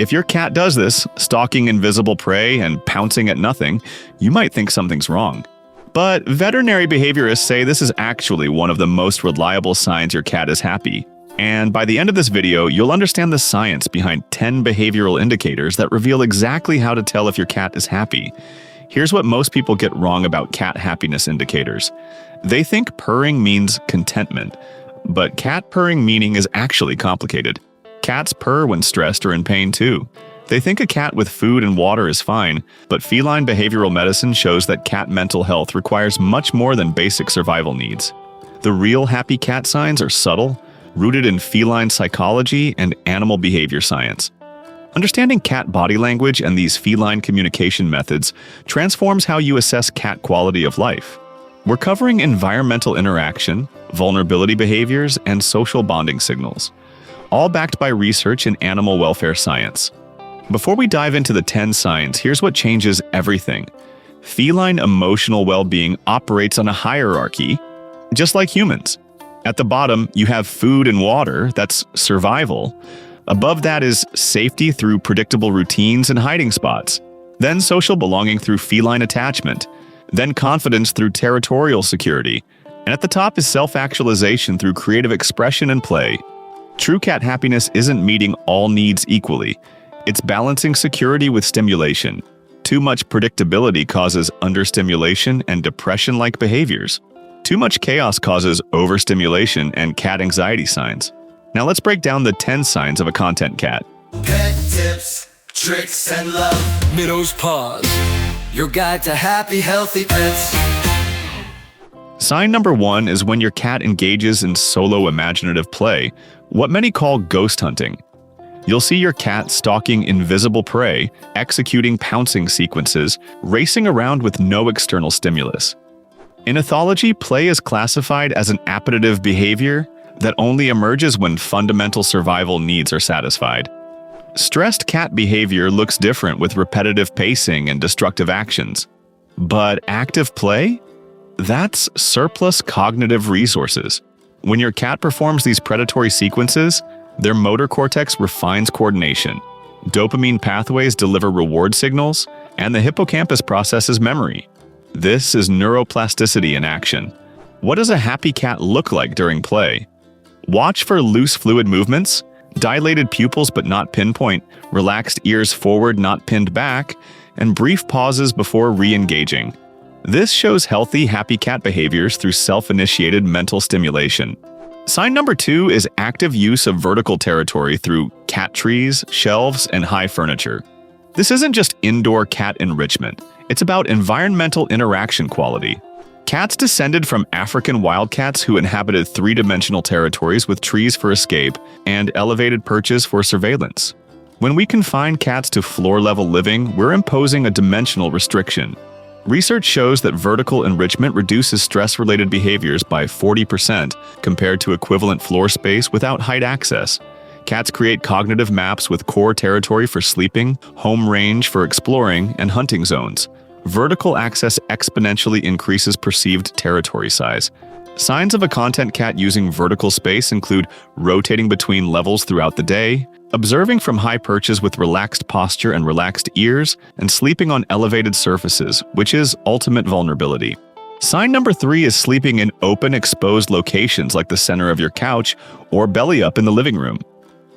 If your cat does this, stalking invisible prey and pouncing at nothing, you might think something's wrong. But veterinary behaviorists say this is actually one of the most reliable signs your cat is happy. And by the end of this video, you'll understand the science behind 10 behavioral indicators that reveal exactly how to tell if your cat is happy. Here's what most people get wrong about cat happiness indicators. They think purring means contentment, but cat purring meaning is actually complicated. Cats purr when stressed or in pain too. They think a cat with food and water is fine, but feline behavioral medicine shows that cat mental health requires much more than basic survival needs. The real happy cat signs are subtle, rooted in feline psychology and animal behavior science. Understanding cat body language and these feline communication methods transforms how you assess cat quality of life. We're covering environmental interaction, vulnerability behaviors, and social bonding signals, all backed by research in animal welfare science. Before we dive into the 10 signs, here's what changes everything. Feline emotional well-being operates on a hierarchy, just like humans. At the bottom, you have food and water, that's survival. Above that is safety through predictable routines and hiding spots. Then social belonging through feline attachment. Then confidence through territorial security. And at the top is self-actualization through creative expression and play. True cat happiness isn't meeting all needs equally. It's balancing security with stimulation. Too much predictability causes understimulation and depression-like behaviors. Too much chaos causes overstimulation and cat anxiety signs. Now let's break down the 10 signs of a content cat. Pet tips, tricks, and love. Medo's Paws, your guide to happy, healthy pets. Sign number 1 is when your cat engages in solo imaginative play, what many call ghost hunting. You'll see your cat stalking invisible prey, executing pouncing sequences, racing around with no external stimulus. In ethology, play is classified as an appetitive behavior that only emerges when fundamental survival needs are satisfied. Stressed cat behavior looks different with repetitive pacing and destructive actions. But active play? That's surplus cognitive resources. When your cat performs these predatory sequences, their motor cortex refines coordination, dopamine pathways deliver reward signals, and the hippocampus processes memory. This is neuroplasticity in action. What does a happy cat look like during play? Watch for loose fluid movements, dilated pupils but not pinpoint, relaxed ears forward not pinned back, and brief pauses before re-engaging. This shows healthy, happy cat behaviors through self-initiated mental stimulation. Sign number 2 is active use of vertical territory through cat trees, shelves, and high furniture. This isn't just indoor cat enrichment. It's about environmental interaction quality. Cats descended from African wildcats who inhabited three-dimensional territories with trees for escape and elevated perches for surveillance. When we confine cats to floor-level living, we're imposing a dimensional restriction. Research shows that vertical enrichment reduces stress-related behaviors by 40% compared to equivalent floor space without height access. Cats create cognitive maps with core territory for sleeping, home range for exploring, and hunting zones. Vertical access exponentially increases perceived territory size. Signs of a content cat using vertical space include rotating between levels throughout the day, observing from high perches with relaxed posture and relaxed ears, and sleeping on elevated surfaces, which is ultimate vulnerability. Sign number 3 is sleeping in open, exposed locations like the center of your couch or belly up in the living room.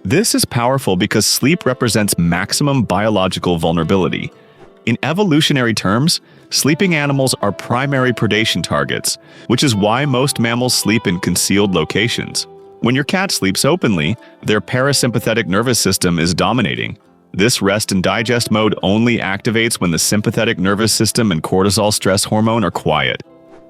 This is powerful because sleep represents maximum biological vulnerability. In evolutionary terms, sleeping animals are primary predation targets, which is why most mammals sleep in concealed locations. When your cat sleeps openly, their parasympathetic nervous system is dominating. This rest and digest mode only activates when the sympathetic nervous system and cortisol stress hormone are quiet.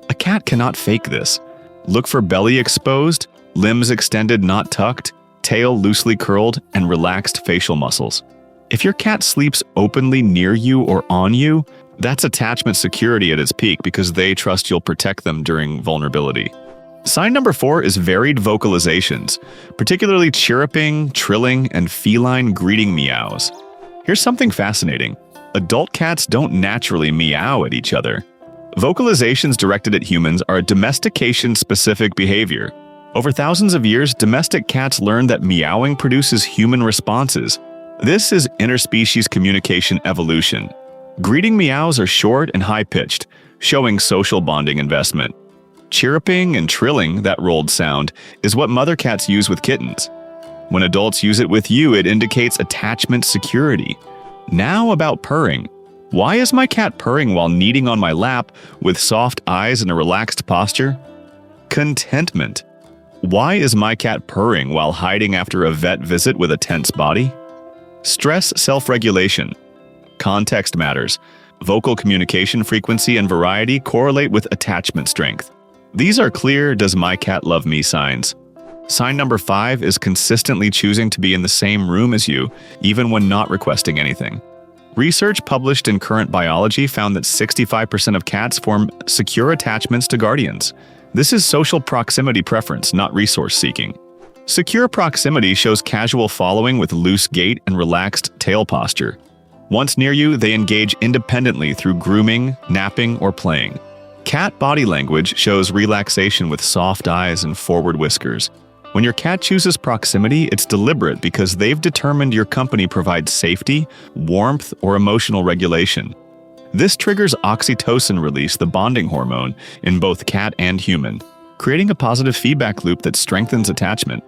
A cat cannot fake this. Look for belly exposed, limbs extended not tucked, tail loosely curled, and relaxed facial muscles. If your cat sleeps openly near you or on you, that's attachment security at its peak because they trust you'll protect them during vulnerability. Sign number 4 is varied vocalizations, particularly chirruping, trilling, and feline greeting meows. Here's something fascinating. Adult cats don't naturally meow at each other. Vocalizations directed at humans are a domestication-specific behavior. Over thousands of years, domestic cats learned that meowing produces human responses. This is interspecies communication evolution. Greeting meows are short and high-pitched, showing social bonding investment. Chirruping and trilling, that rolled sound, is what mother cats use with kittens. When adults use it with you, it indicates attachment security. Now about purring. Why is my cat purring while kneading on my lap with soft eyes and a relaxed posture? Contentment. Why is my cat purring while hiding after a vet visit with a tense body? Stress self-regulation. Context matters. Vocal communication frequency and variety correlate with attachment strength. These are clear "does my cat love me" signs. Sign number 5 is consistently choosing to be in the same room as you, even when not requesting anything. Research published in Current Biology found that 65% of cats form secure attachments to guardians. This is social proximity preference, not resource seeking. Secure proximity shows casual following with loose gait and relaxed tail posture. Once near you, they engage independently through grooming, napping, or playing. Cat body language shows relaxation with soft eyes and forward whiskers. When your cat chooses proximity, it's deliberate because they've determined your company provides safety, warmth, or emotional regulation. This triggers oxytocin release, the bonding hormone, in both cat and human, creating a positive feedback loop that strengthens attachment.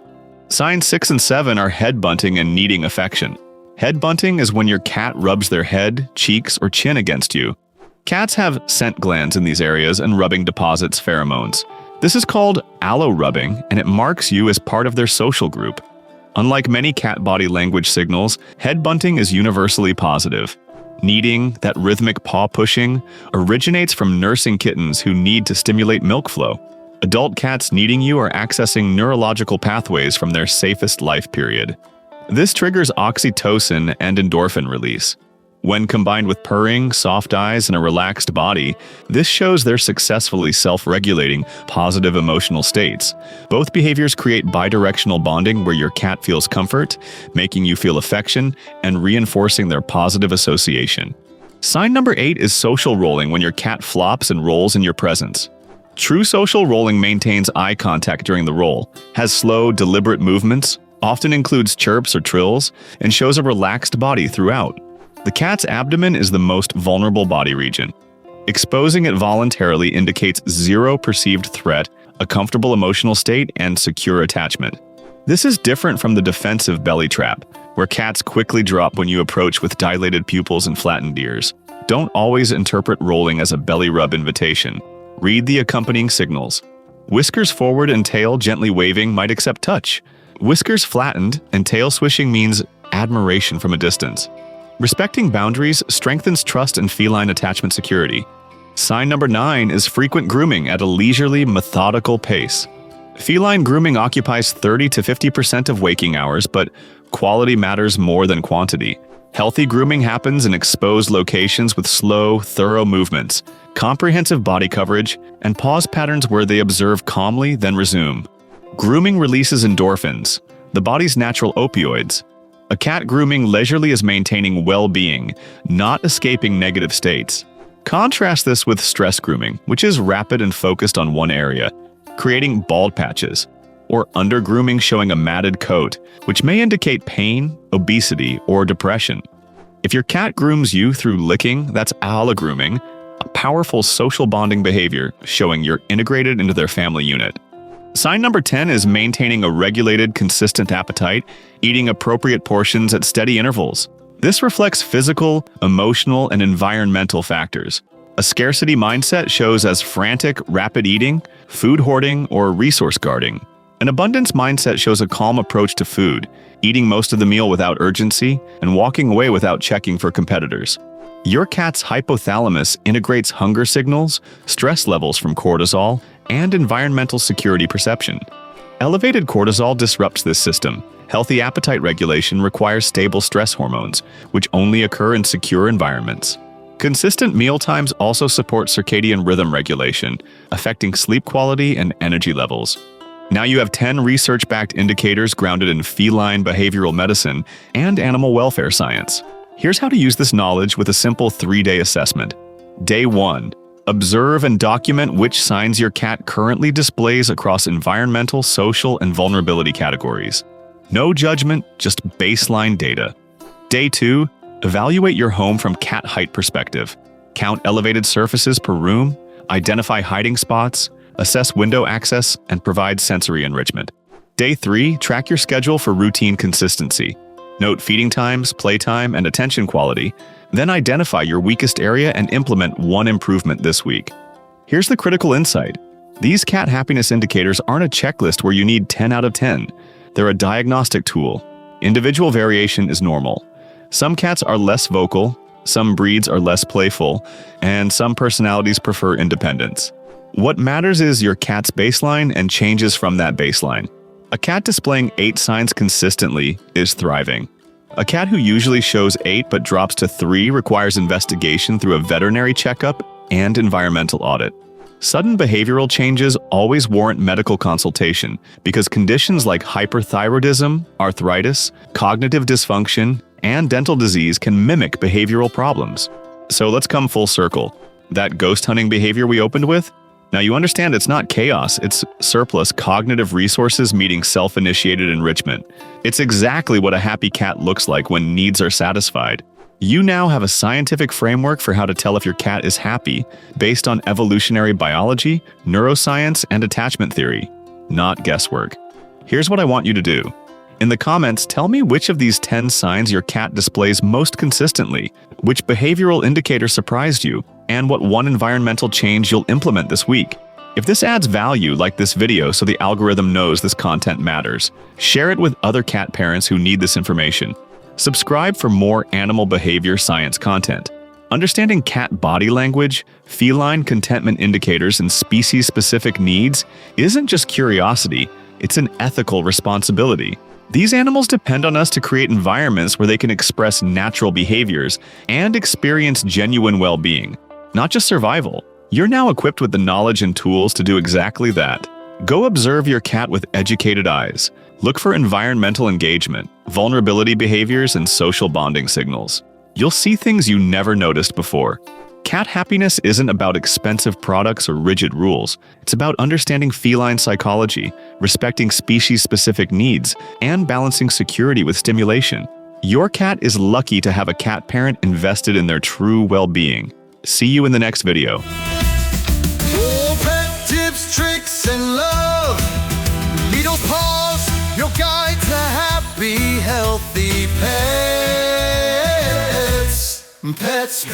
Signs 6 and 7 are head bunting and kneading affection. Head bunting is when your cat rubs their head, cheeks, or chin against you. Cats have scent glands in these areas, and rubbing deposits pheromones. This is called allo rubbing, and it marks you as part of their social group. Unlike many cat body language signals, head bunting is universally positive. Kneading, that rhythmic paw pushing, originates from nursing kittens who need to stimulate milk flow. Adult cats kneading you are accessing neurological pathways from their safest life period. This triggers oxytocin and endorphin release. When combined with purring, soft eyes, and a relaxed body, this shows they're successfully self-regulating positive emotional states. Both behaviors create bidirectional bonding where your cat feels comfort, making you feel affection, and reinforcing their positive association. Sign number 8 is social rolling when your cat flops and rolls in your presence. True social rolling maintains eye contact during the roll, has slow, deliberate movements, often includes chirps or trills, and shows a relaxed body throughout. The cat's abdomen is the most vulnerable body region. Exposing it voluntarily indicates zero perceived threat, a comfortable emotional state, and secure attachment. This is different from the defensive belly trap, where cats quickly drop when you approach with dilated pupils and flattened ears. Don't always interpret rolling as a belly rub invitation. Read the accompanying signals. Whiskers forward and tail gently waving might accept touch. Whiskers flattened and tail swishing means admiration from a distance. Respecting boundaries strengthens trust and feline attachment security. Sign number 9 is frequent grooming at a leisurely, methodical pace. Feline grooming occupies 30 to 50% of waking hours, but quality matters more than quantity. Healthy grooming happens in exposed locations with slow, thorough movements, comprehensive body coverage, and pause patterns where they observe calmly, then resume. Grooming releases endorphins, the body's natural opioids. A cat grooming leisurely is maintaining well-being, not escaping negative states. Contrast this with stress grooming, which is rapid and focused on one area, creating bald patches, or under-grooming showing a matted coat, which may indicate pain, obesity, or depression. If your cat grooms you through licking, that's allo-grooming, a powerful social bonding behavior showing you're integrated into their family unit. Sign number 10 is maintaining a regulated, consistent appetite, eating appropriate portions at steady intervals. This reflects physical, emotional, and environmental factors. A scarcity mindset shows as frantic, rapid eating, food hoarding, or resource guarding. An abundance mindset shows a calm approach to food, eating most of the meal without urgency, and walking away without checking for competitors. Your cat's hypothalamus integrates hunger signals, stress levels from cortisol, and environmental security perception. Elevated cortisol disrupts this system. Healthy appetite regulation requires stable stress hormones, which only occur in secure environments. Consistent meal times also support circadian rhythm regulation, affecting sleep quality and energy levels. Now you have 10 research-backed indicators grounded in feline behavioral medicine and animal welfare science. Here's how to use this knowledge with a simple 3-day assessment. Day 1. Observe and document which signs your cat currently displays across environmental, social, and vulnerability categories. No judgment, just baseline data. Day 2, evaluate your home from cat height perspective. Count elevated surfaces per room, identify hiding spots, assess window access, and provide sensory enrichment. Day 3, track your schedule for routine consistency. Note feeding times, playtime, and attention quality. Then identify your weakest area and implement one improvement this week. Here's the critical insight. These cat happiness indicators aren't a checklist where you need 10 out of 10. They're a diagnostic tool. Individual variation is normal. Some cats are less vocal, some breeds are less playful, and some personalities prefer independence. What matters is your cat's baseline and changes from that baseline. A cat displaying 8 signs consistently is thriving. A cat who usually shows 8 but drops to 3 requires investigation through a veterinary checkup and environmental audit. Sudden behavioral changes always warrant medical consultation because conditions like hyperthyroidism, arthritis, cognitive dysfunction, and dental disease can mimic behavioral problems. So let's come full circle. That ghost hunting behavior we opened with? Now you understand it's not chaos, it's surplus cognitive resources meeting self-initiated enrichment. It's exactly what a happy cat looks like when needs are satisfied. You now have a scientific framework for how to tell if your cat is happy, based on evolutionary biology, neuroscience, and attachment theory, not guesswork. Here's what I want you to do. In the comments, tell me which of these 10 signs your cat displays most consistently, which behavioral indicator surprised you, and what one environmental change you'll implement this week. If this adds value, like this video so the algorithm knows this content matters. Share it with other cat parents who need this information. Subscribe for more animal behavior science content. Understanding cat body language, feline contentment indicators, and species-specific needs isn't just curiosity, it's an ethical responsibility. These animals depend on us to create environments where they can express natural behaviors and experience genuine well-being, not just survival. You're now equipped with the knowledge and tools to do exactly that. Go observe your cat with educated eyes. Look for environmental engagement, vulnerability behaviors, and social bonding signals. You'll see things you never noticed before. Cat happiness isn't about expensive products or rigid rules. It's about understanding feline psychology, respecting species-specific needs, and balancing security with stimulation. Your cat is lucky to have a cat parent invested in their true well-being. See you in the next video. Pet tips, tricks, and love. Medo Paws, your guide to happy, healthy pets. Pets.